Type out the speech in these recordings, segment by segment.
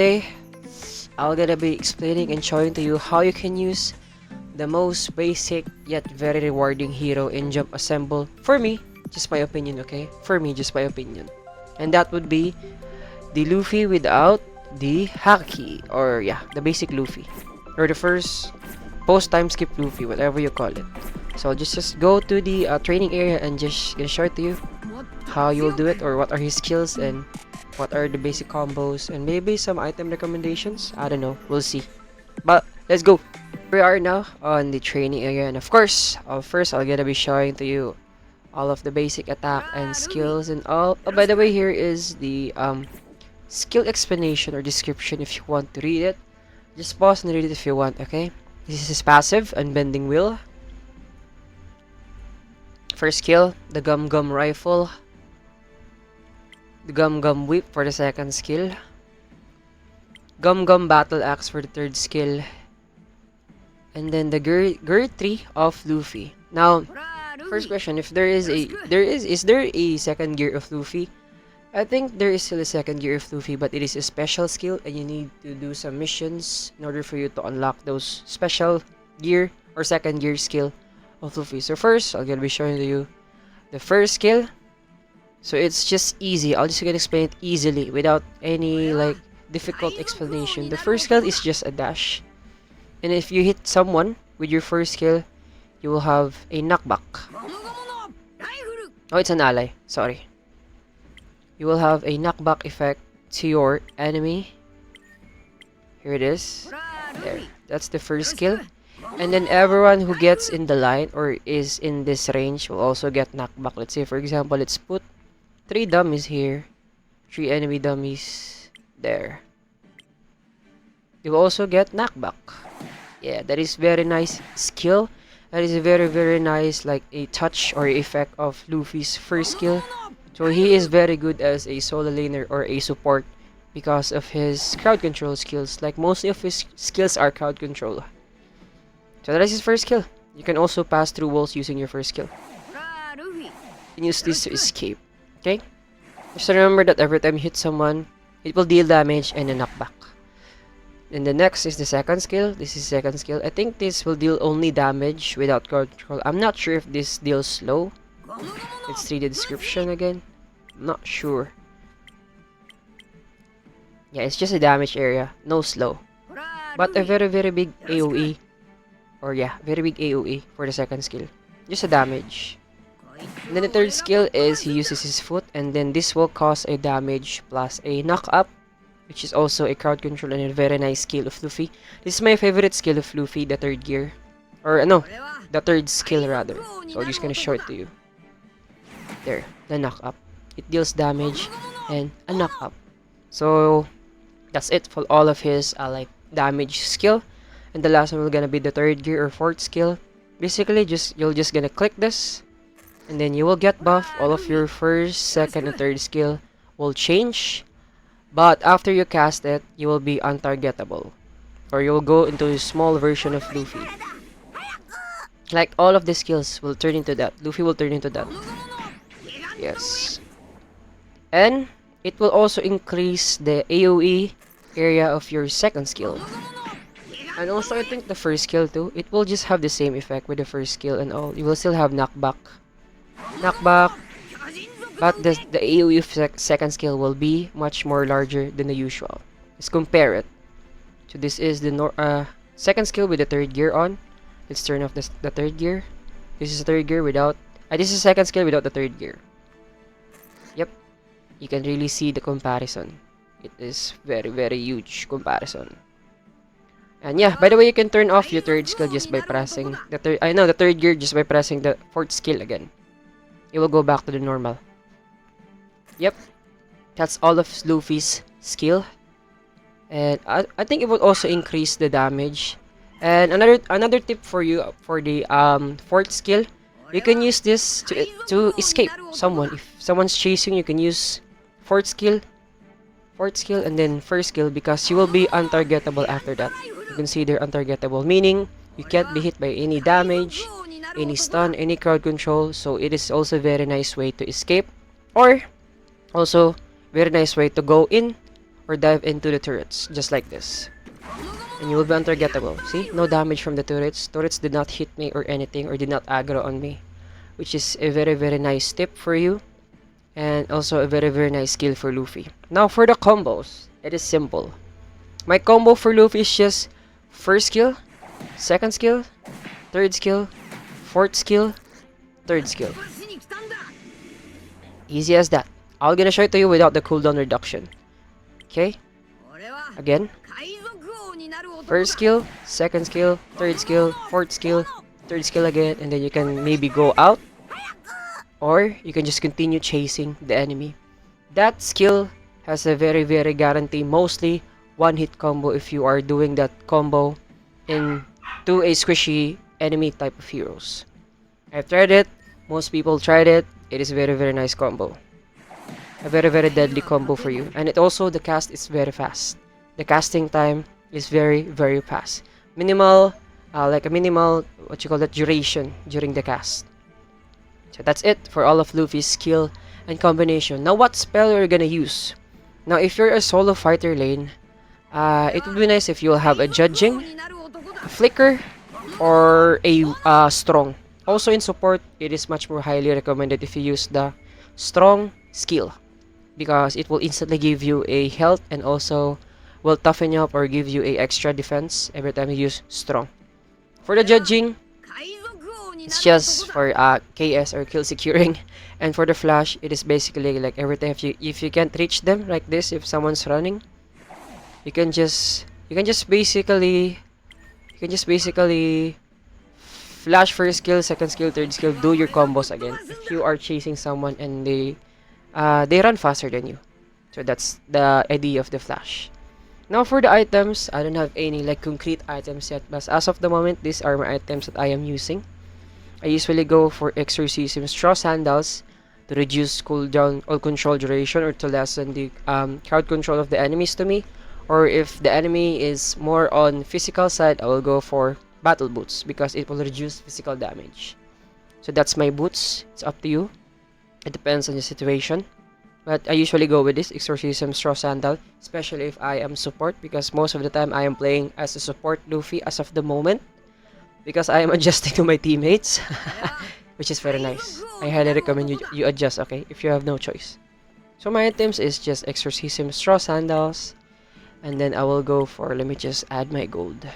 Today, I'm gonna be explaining and showing to you how you can use the most basic yet very rewarding hero in Jump Assemble. For me, just my opinion, okay? For me, just my opinion. And that would be the Luffy without the Haki, or yeah, the basic Luffy. Or the first post-time skip Luffy, whatever you call it. So I'll just go to the training area and just gonna show it to you how you'll do it, or what are his skills and what are the basic combos, and maybe some item recommendations. I don't know, we'll see. But let's go. We are now on the training area, and of course, first I'm gonna be showing to you all of the basic attack and skills and all. Oh, by the way, here is the skill explanation or description if you want to read it. Just pause and read it if you want, okay? This is passive, Unbending Will. First skill, the Gum Gum Rifle. The Gum Gum Whip for the second skill. Gum Gum Battle Axe for the third skill. And then the Gear 3 of Luffy. Now, first question, if there is there a second gear of Luffy? I think there is still a second gear of Luffy, but it is a special skill and you need to do some missions in order for you to unlock those special gear or second gear skill of Luffy. So first, I'm gonna be showing to you the first skill. So it's just easy. I'll just gonna explain it easily without any like difficult explanation. The first skill is just a dash. And if you hit someone with your first skill, you will have a knockback. Oh, it's an ally. Sorry. You will have a knockback effect to your enemy. Here it is. There. That's the first skill. And then everyone who gets in the line or is in this range will also get knockback. Let's say, for example, let's put 3 dummies here. 3 enemy dummies there. You will also get knockback. Yeah, that is very nice skill. That is a very nice like a touch or effect of Luffy's first skill. So he is very good as a solo laner or a support because of his crowd control skills. Like most of his skills are crowd control. So that is his first skill. You can also pass through walls using your first skill. You can use this to escape. Okay? Just remember that every time you hit someone, it will deal damage and a knockback. And the next is the second skill. This is second skill. I think this will deal only damage without crowd control. I'm not sure if this deals slow. Let's read the description again. I'm not sure. Yeah, it's just a damage area. No slow. But a very big AoE. Or yeah, very big AoE for the second skill. Just a damage. And then the third skill is he uses his foot, and then this will cause a damage plus a knock up, which is also a crowd control and a very nice skill of Luffy. This is my favorite skill of Luffy, the third gear. Or no, the third skill rather. So I'm just gonna show it to you. There, the knock up. It deals damage and a knock up. So that's it for all of his like damage skill. And the last one will gonna be the third gear or fourth skill. Basically, you'll just gonna click this, and then you will get buff. All of your first, second, and third skill will change. But after you cast it, you will be untargetable. Or you will go into a small version of Luffy. Like all of the skills will turn into that. Luffy will turn into that. Yes. And it will also increase the AoE area of your second skill. And also I think the first skill too, it will just have the same effect with the first skill and all. You will still have knockback. But the AoE of second skill will be much more larger than the usual. Let's compare it. So this is the second skill with the third gear on. Let's turn off the third gear. This is the third gear without... this is the second skill without the third gear. Yep. You can really see the comparison. It is very huge comparison. And yeah, by the way, you can turn off your third skill just by pressing the third gear just by pressing the fourth skill again. It will go back to the normal. Yep. That's all of Luffy's skill. And I think it will also increase the damage. And another tip for you for the fourth skill, you can use this to escape someone. If someone's chasing, you can use fourth skill, and then first skill, because you will be untargetable after that. You consider untargetable, meaning you can't be hit by any damage, any stun, any crowd control. So it is also a very nice way to escape, or also very nice way to go in or dive into the turrets, just like this. And you will be untargetable. See? No damage from the turrets. Turrets did not hit me or anything, or did not aggro on me. Which is a very, very nice tip for you. And also a very, very nice skill for Luffy. Now, for the combos, it is simple. My combo for Luffy is just first skill, second skill, third skill, fourth skill, third skill. Easy as that. I'm gonna show it to you without the cooldown reduction. Okay? Again. First skill, second skill, third skill, fourth skill, third skill again, and then you can maybe go out, or you can just continue chasing the enemy. That skill has a very, very guarantee, mostly one-hit combo if you are doing that combo into a squishy enemy type of heroes. I've tried it. Most people tried it. It is a very, very nice combo. A very, very deadly combo for you. And it also, the cast is very fast. The casting time is very, very fast. Minimal, like a minimal, what you call that, duration during the cast. So that's it for all of Luffy's skill and combination. Now, what spell are you gonna use? Now, if you're a solo fighter lane, it would be nice if you'll have a judging, a flicker, or a strong. Also in support, it is much more highly recommended if you use the strong skill, because it will instantly give you a health and also will toughen you up or give you a extra defense every time you use strong. For the judging, it's just for KS or kill securing, and for the flash, it is basically like every time if you can't reach them like this, if someone's running, you can just basically flash first skill, second skill, third skill, do your combos again if you are chasing someone and they run faster than you. So that's the idea of the flash. Now for the items, I don't have any like concrete items yet, but as of the moment, these are my items that I am using. I usually go for Exorcism Straw Sandals to reduce cooldown or control duration, or to lessen the crowd control of the enemies to me. Or if the enemy is more on physical side, I will go for Battle Boots because it will reduce physical damage. So that's my boots. It's up to you. It depends on the situation. But I usually go with this Exorcism Straw Sandal, especially if I am support, because most of the time I am playing as a support Luffy as of the moment, because I am adjusting to my teammates, which is very nice. I highly recommend you adjust, okay, if you have no choice. So my items is just Exorcism Straw Sandals, and then I will go for, let me just add my gold.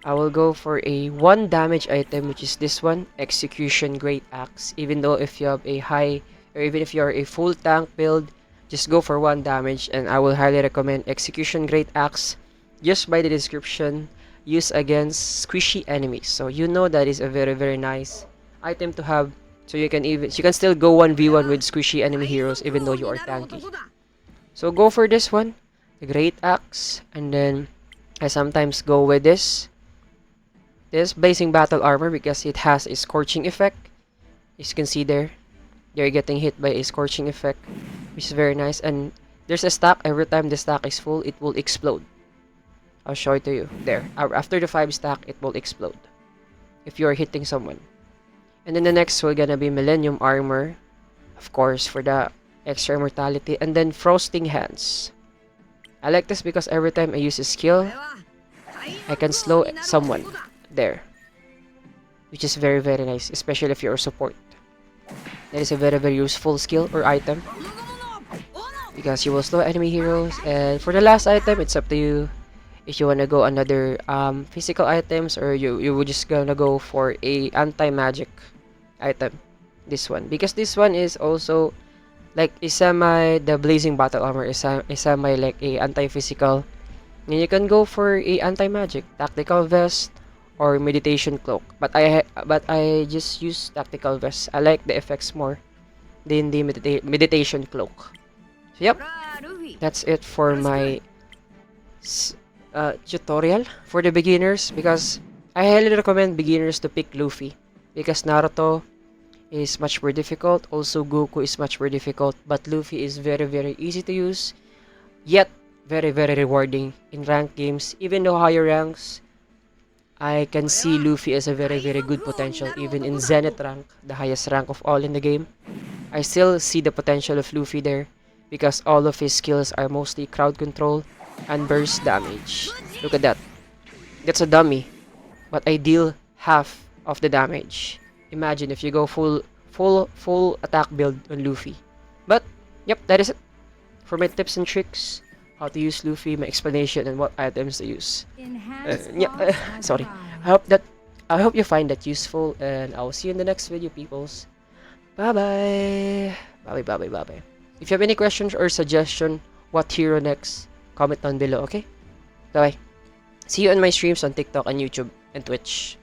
I will go for a 1 damage item, which is this one, Execution Great Axe. Even though if you have a high, or even if you are a full tank build, just go for 1 damage, and I will highly recommend Execution Great Axe. Just by the description, use against squishy enemies. So you know that is a very, very nice item to have. So you can still go 1v1 with squishy enemy heroes even though you are tanky. So go for this one, the Great Axe, and then I sometimes go with this Blazing Battle Armor because it has a scorching effect. As you can see there, they're getting hit by a scorching effect, which is very nice. And there's a stack. Every time the stack is full, it will explode. I'll show it to you. There. After the 5 stack, it will explode if you are hitting someone. And then the next will gonna be Millennium Armor, of course, for the extra immortality. And then Frosting Hands. I like this because every time I use a skill, I can slow someone. There. Which is very, very nice, especially if you're a support. That is a very, very useful skill or item, because you will slow enemy heroes. And for the last item, it's up to you if you wanna go another physical items, or you would just gonna go for a anti-magic item. This one, because this one is also like a semi, the Blazing Battle Armor is a semi like a anti-physical, and you can go for a anti-magic Tactical Vest or Meditation Cloak. But I just use Tactical Vest. I like the effects more than the Meditation Cloak. So yep, that's it for my tutorial for the beginners, because I highly recommend beginners to pick Luffy, because Naruto is much more difficult, also Goku is much more difficult, but Luffy is very, very easy to use, yet very, very rewarding in ranked games. Even though higher ranks, I can see Luffy as a very, very good potential. Even in Zenith rank, the highest rank of all in the game, I still see the potential of Luffy there, because all of his skills are mostly crowd control and burst damage. Look at that. That's a dummy, but I deal half of the damage. Imagine if you go full attack build on Luffy. But yep, that is it for my tips and tricks, how to use Luffy, my explanation, and what items to use. Sorry. I hope you find that useful, and I will see you in the next video, peoples. Bye bye. Bye bye bye bye bye. If you have any questions or suggestion, what hero next, comment down below. Okay. Bye bye. See you on my streams on TikTok and YouTube and Twitch.